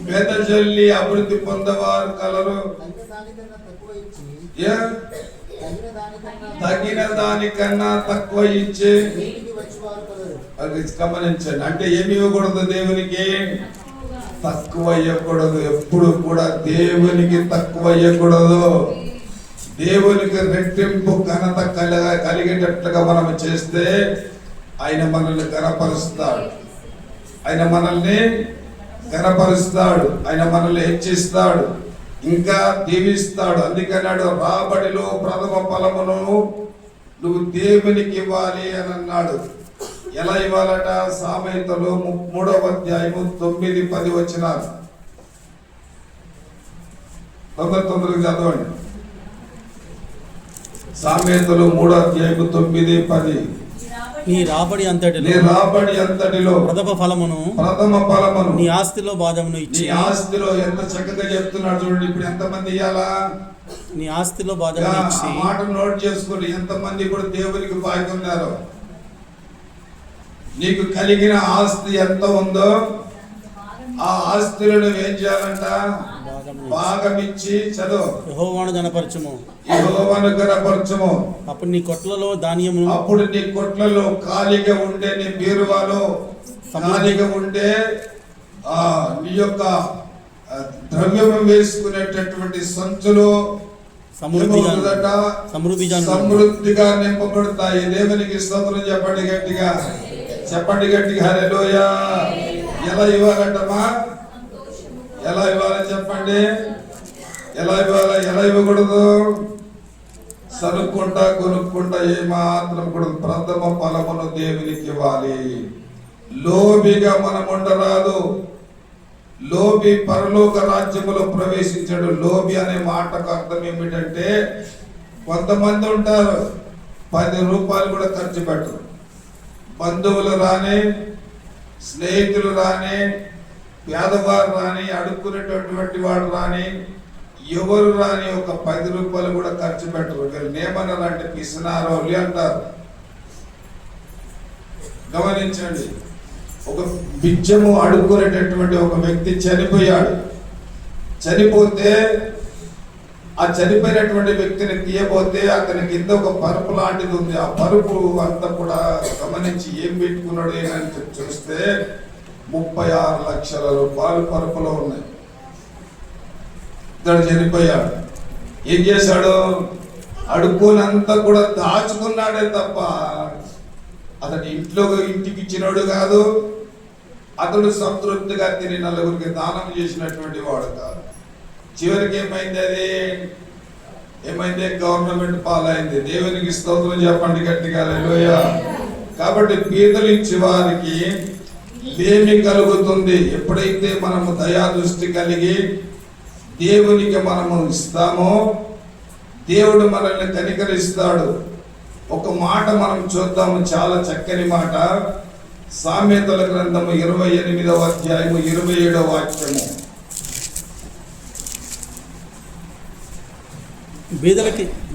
వెదజల్లి అభివృద్ధి పొందేవారు కలరు. తగిన దానికన్నా తక్కువ ఇచ్చి అది గమనించండి. అంటే ఏమి ఇవ్వకూడదు దేవునికి? తక్కువ ఇవ్వకూడదు. ఎప్పుడు కూడా దేవునికి తక్కువ ఇవ్వకూడదు. దేవునికి రెట్టింపు ఘనత కలిగేటట్లుగా మనం చేస్తే ఆయన మనల్ని ఘనపరుస్తాడు. ఆయన మనల్ని ఘనపరుస్తాడు. ఆయన మనల్ని హెచ్చిస్తాడు, ఇంకా దీవిస్తాడు. అందుకన్నాడు రాబడిలో ప్రథమ ఫలమును నువ్వు దేవునికి ఇవ్వాలి అని అన్నాడు. ఎలా ఇవ్వాలట? సామెతలు 3వ అధ్యాయము 9-10 వచనాలు. తొందరగా చదవండి. సామెతలు 3వ అధ్యాయము 9-10. నీ రాబడి అంతటిలో ప్రథమ ఫలమును నీ ఆస్తిలో భాగమును ఇచ్చి. నీ ఆస్తిలో ఎంత చక్కగా చెప్తున్నాడు చూడండి. ఇప్పుడు ఎంతమంది ఇవ్వాలా? నీ ఆస్తిలో భాగమును ఇచ్చి. మాట నోట్ చేసుకోండి. ఎంతమంది కూడా దేవునికి భాగ్యం ఉన్నారు. నీకు కలిగిన ఆస్తి ఎంత ఉందో ఆ ఆస్తిలో నువ్వేం చేయాలంట? భాగమిచ్చి చదువు. యెహోవాను ఘనపరచుము. అప్పుడు నీ కొట్లలో ధాన్యము, అప్పుడు నీ కొట్లలో ఖాళీగా ఉండే, నీ బీరువాలో ఖాళీగా ఉండే నీ యొక్క ద్రవ్యం వేసుకునేటటువంటి సంచులు సమృద్ధిగా నింపబడతాయి. దేవునికి స్తోత్రం చెప్పండి గట్టిగా. హల్లెలూయా. ఎలా ఇవ్వాలంటమా? ఎలా ఇవ్వాలి చెప్పండి? ఎలా ఇవ్వకూడదు? సరుక్కుంటా కొనుక్కుంటా ఏమాత్రం కూడా ప్రథమ ఫలమును దేవునికి ఇవ్వాలి. లోబిగా మనం ఉండరాదు. లోబి పరలోక రాజ్యములో ప్రవేశించాడు. లోబి అనే మాటకు అర్థం ఏమిటంటే, కొంతమంది ఉంటారు 10 రూపాయలు కూడా ఖర్చు పెట్టరు. బంధువులు రాని, స్నేహితులు రాని, పేదవారు రాని, అడుక్కునేటటువంటి వాడు రాని, ఎవరు రాని ఒక 10 రూపాయలు కూడా ఖర్చు పెట్టరు. వీళ్ళు ఏమన్నారంటే పిసినారోళ్ళు అంటారు. గమనించండి. ఒక బిచ్చము అడుక్కునేటటువంటి ఒక వ్యక్తి చనిపోయాడు. చనిపోతే ఆ చనిపోయినటువంటి వ్యక్తిని తీయబోతే అతని కింద ఒక పరుపు లాంటిది ఉంది. ఆ పరుపు అంతా కూడా గమనించి ఏం పెట్టుకున్నాడు అని చూస్తే 36 లక్షల రూపాయలు పరుపులో ఉన్నాయి. ఇతడు చనిపోయాడు. ఏం చేశాడు? అడుక్కునంతా కూడా దాచుకున్నాడే తప్ప అతడు ఇంటికి ఇచ్చినోడు కాదు. అతడు సంతృప్తిగా తిని నలుగురికి దానం చేసినటువంటి వాడు కాదు. చివరికి ఏమైంది? గవర్నమెంట్ పాలైంది. దేవునికి స్తోత్రం చెప్పండి గట్టిగా. హల్లెలూయా. కాబట్టి బీదలు ఇచ్చే వారికి లేమి కలుగుతుంది. ఎప్పుడైతే మనము దయా దృష్టి కలిగి దేవునికి మనము ఇస్తామో దేవుడు మనల్ని కనికరిస్తాడు. ఒక మాట మనం చూద్దాము, చాలా చక్కని మాట. సామెతల గ్రంథము 28వ అధ్యాయము 27వ వాక్యము.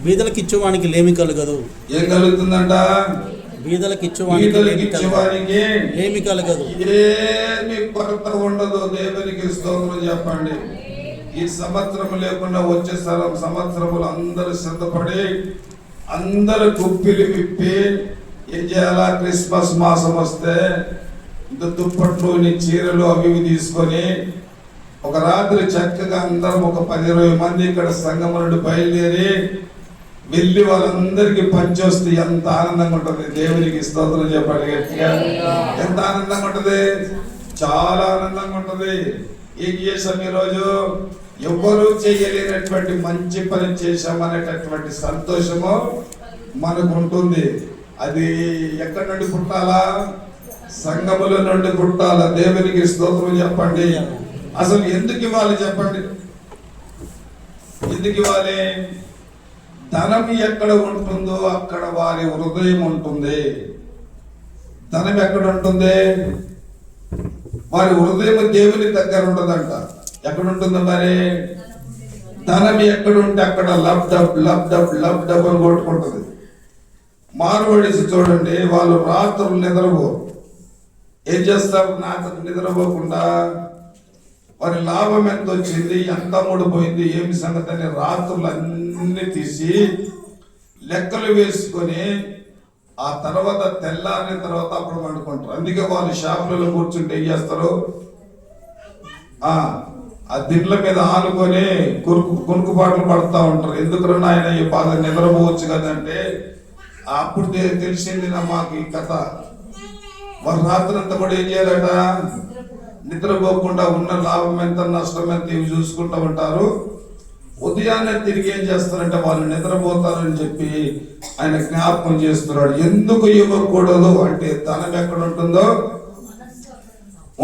బీదలకి ఇచ్చేవానికి లేమి కలగదు. ఏం కలుగుతుందంట? బీదలకి ఇచ్చేవానికి లేమి కలగదు. ఏమి కొరత ఉండదు. దేవునికి స్తోత్రం చెప్పండి. ఈ సంవత్సరం లేకుండా వచ్చే సంవత్సరములు అందరూ సిద్ధపడి అందరూ గుప్పిలు విప్పి ఏం చేయాలా? క్రిస్మస్ మాసం వస్తే దుప్పట్లు, చీరలు అవి తీసుకొని ఒక రాత్రి చక్కగా అందరం ఒక 10-20 మంది ఇక్కడ సంఘం నుండి బయలుదేరి వెళ్ళి వాళ్ళందరికీ పంచొస్తే ఎంత ఆనందంగా ఉంటుంది. దేవునికి స్తోత్రం చెప్పండి గట్టిగా. ఎంత ఆనందంగా ఉంటుంది? చాలా ఆనందంగా ఉంటుంది. ఏం చేశాం ఈరోజు? ఎవరు చేయలేనటువంటి మంచి పని చేశామనేటటువంటి సంతోషము మనకు ఉంటుంది. అది ఎక్కడి నుండి పుట్టాలా? సంఘముల నుండి పుట్టాలా. దేవునికి స్తోత్రం చెప్పండి. అసలు ఎందుకు ఇవ్వాలి చెప్పండి? ఎందుకు ఇవ్వాలి? ధనం ఎక్కడ ఉంటుందో అక్కడ వారి హృదయం ఉంటుంది. ధనం ఎక్కడ ఉంటుంది? వారి హృదయం దేవుని దగ్గర ఉంటుందంట. ఎక్కడ ఉంటుంది మరి? ధనం ఎక్కడ ఉంటే అక్కడ లబ్ డబ్ అని కొట్టుకుంటుంది. మార్వాడీస్ చూడండి, వాళ్ళు రాత్రులు నిద్రపోరు. ఏం చేస్తారు? నిద్రపోకుండా మరి లాభం ఎంత వచ్చింది, ఎంత ముడిపోయింది, ఏమి సంగతి అని రాత్రులన్నీ తీసి లెక్కలు వేసుకొని ఆ తర్వాత తెల్లారిన తర్వాత అప్పుడు వండుకుంటారు. అందుకే వాళ్ళు షాపులలో కూర్చుంటే ఏం చేస్తారు, ఆ దిండ్ల మీద ఆనుకొని కునుకుపాట్లు పడుతూ ఉంటారు. ఎందుకు నాయన ఈ బాగా నిద్రపోవచ్చు కదంటే అప్పుడు తెలిసింది నా మాకు ఈ కథ. వారు రాత్రి అంతా కూడా ఏం చేయాలట, నిద్రపోకుండా ఉన్న లాభం ఎంత నష్టం ఎంత ఇవి చూసుకుంటూ ఉంటారు. ఉదయాన్నే తిరిగి ఏం చేస్తారంటే వాళ్ళు నిద్రపోతారని చెప్పి ఆయన జ్ఞాపకం చేస్తున్నాడు. ఎందుకు ఇవ్వకూడదు అంటే ధనం ఎక్కడ ఉంటుందో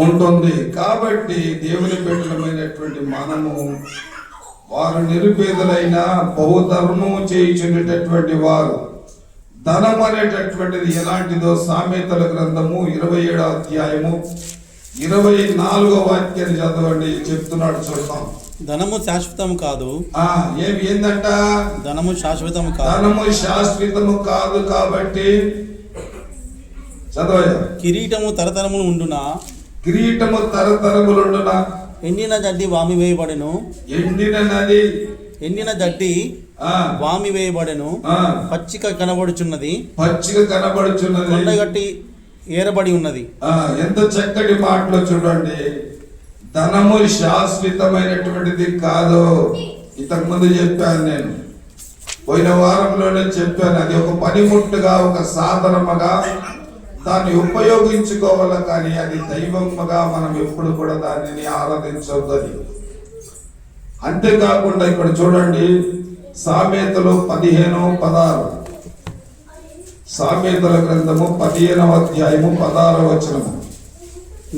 ఉంటుంది. కాబట్టి దేవుని బిడ్డలమైనటువంటి మనము వారు నిరుపేదలైన బహుధర్మము చేయించున్నటువంటి వారు. ధనం అనేటటువంటిది ఎలాంటిదో సామెతల గ్రంథము 27వ అధ్యాయము 24వ వాక్యాన్ని చదవండి, చెప్తున్నాడు. చూద్దాం. ధనము శాశ్వతం కాదు. ఏందంట, ధనము శాశ్వతం కాదు. ధనము శాశ్వతము కాదు. కాబట్టి చదవయ్యా. కిరీటము తరతరములు ఉండునా, కిరీటము తరతరములుండునా. ఎండిన జడ్డి వామి వేయబడెను, ఎండిన జడ్డి వామి వేయబడెను. పచ్చిక కనబడుచున్నది, కొండగట్టి ఏరబడి ఉన్నది. ఎంత చక్కటి మాటలో చూడండి. ధనము శాశ్వతమైనటువంటిది కాదు. ఇంతకు ముందు చెప్పాను, నేను పోయిన వారంలోనే చెప్పాను. అది ఒక పనిముట్టుగా, ఒక సాధనముగా దాన్ని ఉపయోగించుకోవాలి, కానీ అది దైవముగా మనం ఎప్పుడు కూడా దానిని ఆరాధించవద్దని. అంతేకాకుండా ఇక్కడ చూడండి, సామెతలు 15:16, సామెతల గ్రంథము 15వ అధ్యాయము 16వ వచనము.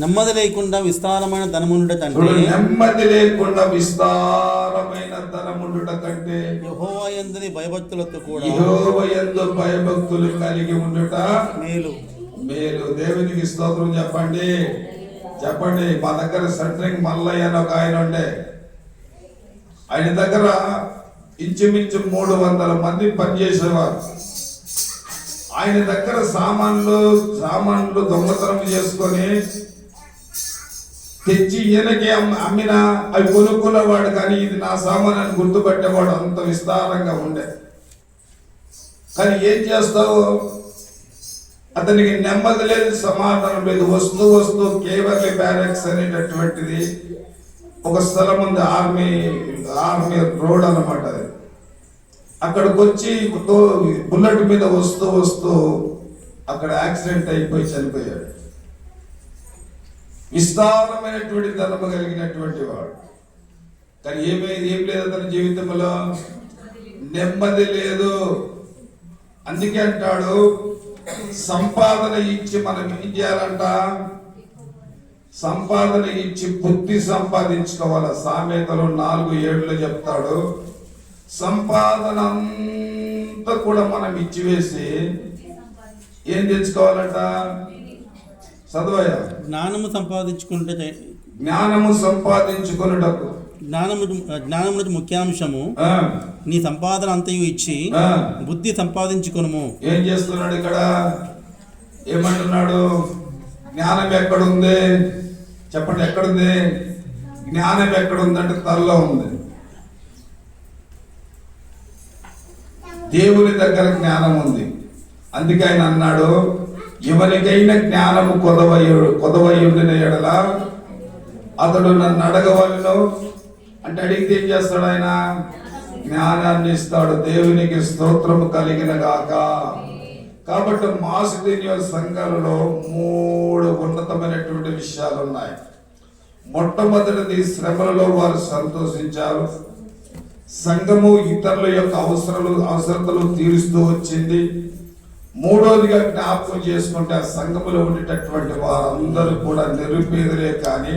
నెమ్మది లేకుండా విస్తారమైన ధనముండుట కంటే, నెమ్మది లేకుండా విస్తారమైన ధనముండుట కంటే యెహోవా యందు భయభక్తులతో కూడా, యెహోవా యందు భయభక్తులు కలిగి ఉండుట మేలు. మేలు. దేవునికి స్తోత్రం చెప్పండి, చెప్పండి. మా దగ్గర సెంట్రింగ్ మల్లయ్య అని ఒక ఆయన ఉండే. ఆయన దగ్గర ఇంచుమించు 300 మంది పనిచేసేవారు. ఆయన దగ్గర సామాన్లు దొంగతనం చేసుకొని తెచ్చి ఈయనకి అమ్మినా అవి కొనుక్కున్నవాడు, కానీ ఇది నా సామాన్ అని గుర్తుపట్టేవాడు. అంత విస్తారంగా ఉండే. కానీ ఏం చేస్తావు, అతనికి నెమ్మది లేదు, సమాధానం లేదు. వస్తూ కేవర్లీ బ్యారక్స్ అనేటటువంటిది ఒక స్థలం ఉంది, ఆర్మీ రోడ్ అన్నమాట. అది అక్కడికి వచ్చి బుల్లెట్ మీద వస్తూ అక్కడ యాక్సిడెంట్ అయిపోయి చనిపోయాడు. విస్తారమైనటువంటి ధనము కలిగినటువంటి వాడు, కానీ ఏం లేదు అతని జీవితంలో, నెమ్మది లేదు. అందుకే అంటాడు, సంపాదన ఇచ్చి మనం ఏం చేయాలంట, సంపాదన ఇచ్చి బుద్ధి సంపాదించుకోవాలి. సామెతలు 4:7 చెప్తాడు. సంపాదన అంతా కూడా మనం ఇచ్చివేసి ఏం తెచ్చుకోవాలంట, చదవయ్యా. జ్ఞానము సంపాదించుకుంటే, జ్ఞానము సంపాదించుకున్నటకు, జ్ఞానమునకు ముఖ్యాంశము నీ సంపాదన అంతయు ఇచ్చి బుద్ధి సంపాదించుకొనుము. ఏం చేస్తున్నాడు ఇక్కడ, ఏమంటున్నాడు, జ్ఞానం ఎక్కడుంది చెప్పండి, ఎక్కడుంది జ్ఞానం? ఎక్కడుందంటే తనలో ఉంది. దేవుని దగ్గర జ్ఞానం ఉంది. అందుకే ఆయన అన్నాడు, ఎవరికైనా జ్ఞానము కొదవయుండిన ఎడల అతడు నన్ను అడగవలను అంటే అడిగితే ఏం చేస్తాడు, ఆయన జ్ఞానాన్ని ఇస్తాడు. దేవునికి స్తోత్రము కలిగిన గాక. కాబట్టి మాసిదోనియ సంఘాలలో 3 ఉన్నతమైనటువంటి విషయాలు ఉన్నాయి. మొట్టమొదటిది, శ్రమలలో వారు సంతోషించారు. సంఘము ఇతరుల యొక్క అవసరతలు తీరుస్తూ వచ్చింది. మూడోదిగా జ్ఞాపకం చేసుకుంటే, ఆ సంఘములో ఉండేటటువంటి వారందరూ కూడా నిరుపేదలే, కానీ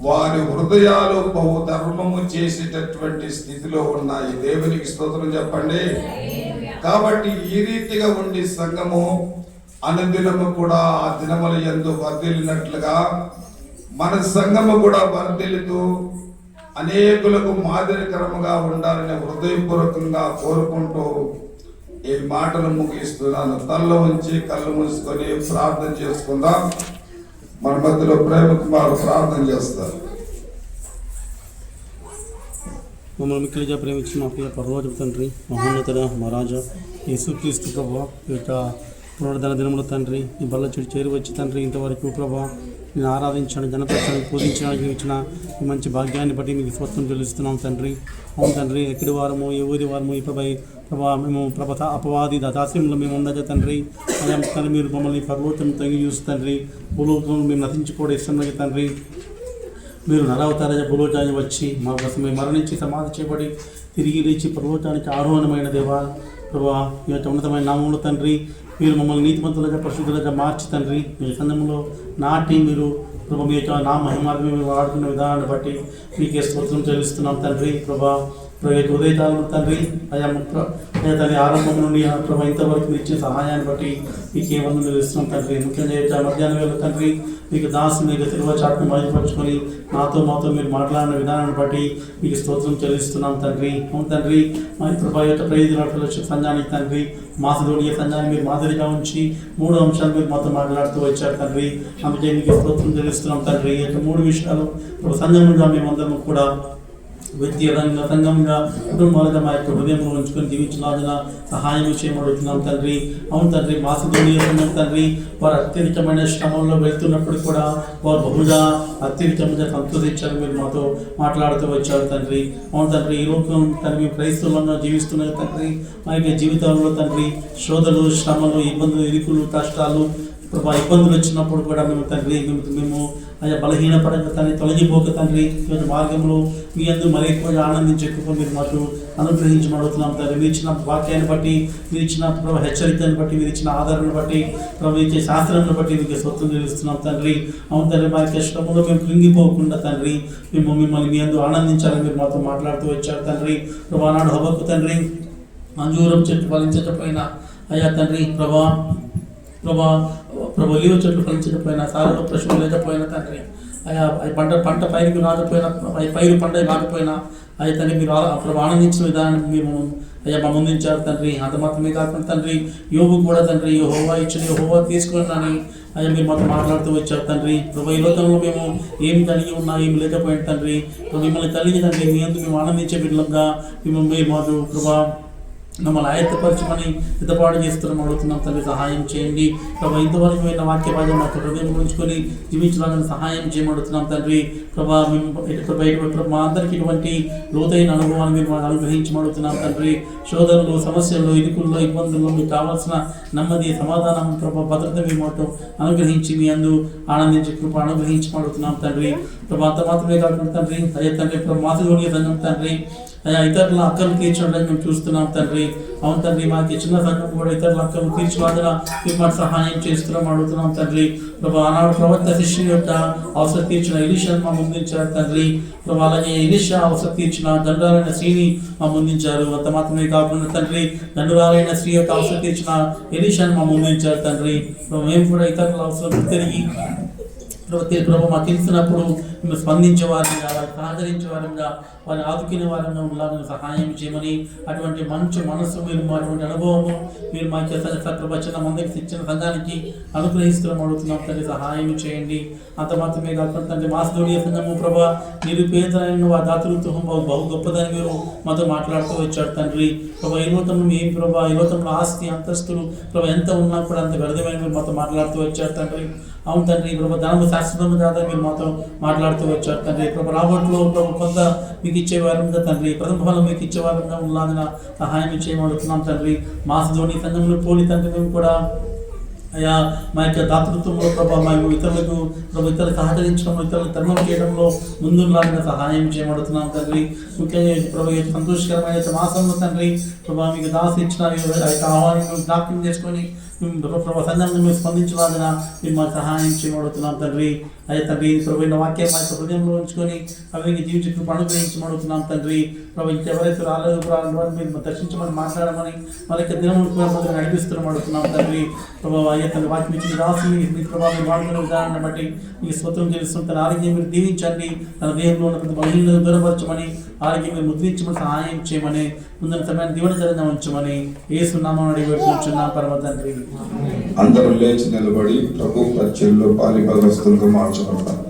వారి హృదయాలు బహుధర్మము చేసేటటువంటి స్థితిలో ఉన్నాయి. దేవునికి స్తోత్రం చెప్పండి. కాబట్టి ఈ రీతిగా ఉండి సంఘము అనుదినము కూడా ఆ దినముల యందు వర్ధిల్లినట్లుగా మన సంఘము కూడా వర్ధిల్లుతూ అనేకులకు మాదిరికరముగా ఉండాలని హృదయపూర్వకంగా కోరుకుంటూ ఈ మాటలు ముగిస్తున్నాను. తలలో ఉంచి కళ్ళు మూసుకొని ప్రార్థన చేసుకుందాం. మన మధ్యలో ప్రేమ కుమారు ప్రార్థన చేస్తారు. మమ్మల్ని మిక్కిలిగా ప్రేమించిన మా ప్రియ పరలోకపు తండ్రి, మహోన్నతుడ మా రాజా యేసుక్రీస్తు ప్రభువా, ఈ యొక్క పునరుద్ధరణ దినములు తండ్రి ఈ బల్ల చెడు చేరి వచ్చి తండ్రి ఇంతవరకు ప్రభా నేను ఆరాధించడానికి జనపరచడానికి పూజించడానికి ఇచ్చిన ఈ మంచి భాగ్యాన్ని బట్టి మీకు స్వత్వం చెల్లిస్తున్నాం తండ్రి. అవును తండ్రి, ఎక్కడి వారము ఏ ఊరి వారము ఈ ప్రభా మేము అపవాది దాస్యంలో మేము ఉండగా తండ్రి, అలా తండ్రి మీరు మమ్మల్ని పర్వతం తొంగి చూసి తండ్రి భూలోకంలో మేము నశించుకోవడం ఇష్టం లేదు తండ్రి. మీరు నరవతారజ భూలోకానికి వచ్చి మా కోసం మేము మరణించి సమాధి చేయబడి తిరిగి లేచి పర్వతానికి ఆరోహణమైన దేవా ప్రభా ఈ యొక్క ఉన్నతమైన నామంలో తండ్రి మీరు మమ్మల్ని నీతిమంతులుగా పరిశుద్ధులుగా మార్చి తండ్రి మీ సంఘంలో నాటి మీరు ప్రభా మీ యొక్క నా మహిమార్గం మీరు వాడుకున్న విధానాన్ని బట్టి మీకే స్తోత్రం చెల్లిస్తున్నాం తండ్రి. ప్రభా ఉదయకాలంలో తండ్రి అయా తండ్రి ఆరంభం నుండి ప్రభా ఇంతవరకు మీరు ఇచ్చిన సహాయాన్ని బట్టి మీకే వందనలు ఇస్తున్నాం తండ్రి. ముఖ్యంగా మధ్యాహ్నం వేళ తండ్రి మీకు దాసు మీకు తెలుగు చాటును బయలుపరుచుకొని మాతో మీరు మాట్లాడిన విధానాన్ని బట్టి మీకు స్తోత్రం చెల్లిస్తున్నాం తండ్రి. అవును తండ్రి మా ప్రభా యొక్క ప్రయోజనాల సంఘానికి తండ్రి మాసధోనియ సంఘాన్ని మీరు మాదిరిగా ఉంచి 3 అంశాలు మీరు మాతో మాట్లాడుతూ వచ్చారు తండ్రి. అందుకే మీకు స్తోత్రం చెల్లిస్తున్నాం తండ్రి. ఈ యొక్క 3 విషయాలు సంఘంగా మేమందరం కూడా వ్యక్తిగతంగా సంఘంగా కుటుంబాలుగా మా యొక్క హృదయంలో ఉంచుకొని జీవించలాగిన సహాయం చేయబడుతున్నాం తండ్రి. అవును తండ్రి, మాసిదోనియ సంఘం తండ్రి వారు అత్యధికమైన శ్రమంలో వెళ్తున్నప్పుడు కూడా వారు బహుగా అత్యధికంగా సంతోషించారు మీరు మాతో మాట్లాడుతూ వచ్చారు తండ్రి. అవును తండ్రి, ఈ లోకం తండ్రి క్రైస్తవులను జీవిస్తున్నారు తండ్రి. మా యొక్క జీవితంలో తండ్రి శోధలు శ్రమలు ఇబ్బందులు ఇరుకులు కష్టాలు ఇబ్బందులు వచ్చినప్పుడు కూడా మేము తండ్రి మేము అయ్యా బలహీనపడక తండ్రి తొలగిపోక తండ్రి మార్గంలో మీ అందరూ మరి ఎక్కువగా ఆనందించకపోతే మీరు మాకు అనుగ్రహించబడుతున్నాం తండ్రి. మీరు ఇచ్చిన వాక్యాన్ని బట్టి మీరు ఇచ్చిన హెచ్చరికను బట్టి మీరు ఇచ్చిన ఆధారాన్ని బట్టి ఇచ్చే శాస్త్రాన్ని బట్టి మీకు స్వత్వం తెలుస్తున్నాం తండ్రి. అవును తండ్రి, మా యొక్క శ్రమంలో మేము కృంగిపోకుండా తండ్రి మిమ్మల్ని మీ అందరూ ఆనందించాలని మీరు మాతో మాట్లాడుతూ వచ్చారు తండ్రి. నాడు హబక్కు తండ్రి అంజూరం చెట్టు ఫలించకపోయినా అయ్యా తండ్రి ప్రభా ఒలివ చెట్లు ఫలించకపోయినా సారలో పశువులు లేకపోయినా తండ్రి అయ్యా పంట పైరుకు రాకపోయినా పైరు పంట రాకపోయినా అయ్యా తండ్రి మీరు ప్రభు ఆనందించిన విధానం మేము అయ్యా మా ముందుంచారు తండ్రి. అంత మాత్రమే కాకుండా తండ్రి యోగు కూడా తండ్రి యెహోవా ఇచ్చిన యెహోవా తీసుకున్నానని అయ్యా మీరు మాతో మాట్లాడుతూ వచ్చారు తండ్రి. ప్రభు ఈ లోకంలో మేము ఏమి కలిగి ఉన్నా ఏమి లేకపోయినా తండ్రి మిమ్మల్ని కలిగి తండ్రి మీ అందరూ మేము ఆనందించే బిడ్డలుగా మీరు మాకు ప్రభా మమ్మల్ని ఆయత్తపరచమని సిద్ధపాటు చేస్తున్నాం అడుగుతున్నాం తండ్రి. సహాయం చేయండి ప్రభా. ఇంతవరకు అయిన వాక్య భాగం మాకు హృదయం ఉంచుకొని జీవించడానికి సహాయం చేయమడుతున్నాం తండ్రి. ప్రభా మేము మా అందరికీ ఇటువంటి లోతైన అనుభవాన్ని మీరు మాకు అనుగ్రహించమడుతున్నాం తండ్రి. శోధనలు సమస్యలు ఇరుకుల్లో ఇబ్బందుల్లో మీకు కావాల్సిన నెమ్మది సమాధానం ప్రభా భద్రత మీ మాకు అనుగ్రహించి మీ అందు ఆనందించి కృప అనుగ్రహించమడుతున్నాం తండ్రి. ప్రభా అంత మాత్రమే కాకుండా తండ్రి అయ్యా తండ్రి మాతృ సంఘం తండ్రి అయ్యా ఇతరుల అక్కలు తీర్చడానికి మేము చూస్తున్నాం తండ్రి. అవును తండ్రి, మాకు చిన్న సంఘం కూడా ఇతరుల అక్కలు తీర్చలాగా మీరు మాకు సహాయం చేస్తున్నాం అడుగుతున్నాం తండ్రి. ప్రభా ఆనాడు ప్రవక్త శిష్యుని యొక్క అవసరం తీర్చిన ఎలీషాను మా ముందుంచారు తండ్రి. ప్రభా అలాగే ఎలీషా అవసరం తీర్చిన దండాలైన స్త్రీని మా ముందుంచారు. అంత మాత్రమే కాకుండా తండ్రి దండురాలైన స్త్రీ యొక్క అవసరం తీర్చిన ఎలీషాను మా ముందుంచారు తండ్రి. మేము కూడా ఇతరుల అవసరం తిరిగి ప్రభు మాకు తెలిసినప్పుడు మేము స్పందించే వారంగా వారికి సహకరించే వారంగా వారిని ఆదుకునే వారంగా ఉండగా సహాయం చేయమని అటువంటి మంచి మనస్సు మీరు అటువంటి అనుభవము మీరు మా చిన్న మందికి ఇచ్చిన సంఘానికి అనుగ్రహిస్తున్నాం అడుగుతున్నాం తండ్రి. సహాయం చేయండి. అంత మాత్రమే కాకుండా తండ్రి మాసిదోనియ సంఘము ప్రభా నిరుపేదైన వారి దాతృత్వం బహు గొప్పదని మీరు మాతో మాట్లాడుతూ వచ్చారు తండ్రి. ప్రభా ఈ లోకంలో ఏం ప్రభా ఈ లోకంలో ఆస్తి అంతస్తులు ప్రభా ఎంత ఉన్నా కూడా అంత వ్యర్థమైన మీరు మాతో మాట్లాడుతూ వచ్చారు తండ్రి. అవును తండ్రి, ప్రభు ధనము శాశ్వతము కాదా మీరు మాతో మాట్లాడుతూ వచ్చారు తండ్రి. ప్రభు రాబోట్లో ప్రభు కొంత మీకు ఇచ్చేవారంగా తండ్రి ప్రథమ ఫలం మీకు ఇచ్చేవారంగా ఉన్నాదన సహాయం చేయమడుతున్నాం తండ్రి. మాసిదోనియ సంఘంలో పోలి తండ్రి మేము కూడా అయ్యా మా యొక్క దాతృత్వంలో ప్రభావ మేము ఇతరులకు ఇతరులు సహకరించడం ఇతరులు ధర్మం చేయడంలో ముందులాగా సహాయం చేయబడుతున్నాం తండ్రి. ముఖ్యంగా ప్రభు సంతోషకరమైన మాసంలో తండ్రి ప్రభావ మీకు దాసి ఇచ్చిన ఆహ్వానం జ్ఞాపకం చేసుకొని ప్రభు సంఘాన్ని మేము స్పందించలాగా మీరు మాకు సహాయం చేయబడుతున్నాం తండ్రి. అయ్యా తండ్రి ప్రభు వాక్యం మా యొక్క హృదయంలో ఉంచుకొని అవి జీవించి అనుగ్రహించబడుతున్నాం తండ్రి. ప్రభు ఇంకెవరైతే రాలేదు మీరు దర్శించమని మాట్లాడమని వాళ్ళ యొక్క దినం నడిపిస్తున్నాం అడుగుతున్నాం తండ్రి. ప్రభావ అయ్యా తండ్రి వాక్యం ఇచ్చిన రాసుని మీ ప్రభావం వాడుకునే విధానాన్ని బట్టి మీకు స్వతం తెలుస్తుంది. తన ఆరోగ్యం మీరు దీవించండి. తన దేహంలో ఉన్న ప్రతి బలహీనతను దూరపరచమని ఆరోగ్యం మీరు ముద్రించమని సహాయం చేయమని ముందున్న సమయాన్ని దీవెనకరంగా ఉంచమని యేసు నామమున అడిగి వేడుకొంచున్నాం పరమ తండ్రి. అందరూ లేచి నిలబడి ప్రభు పరిచయంలో పాలిభాగస్తులతో మార్చబడతారు.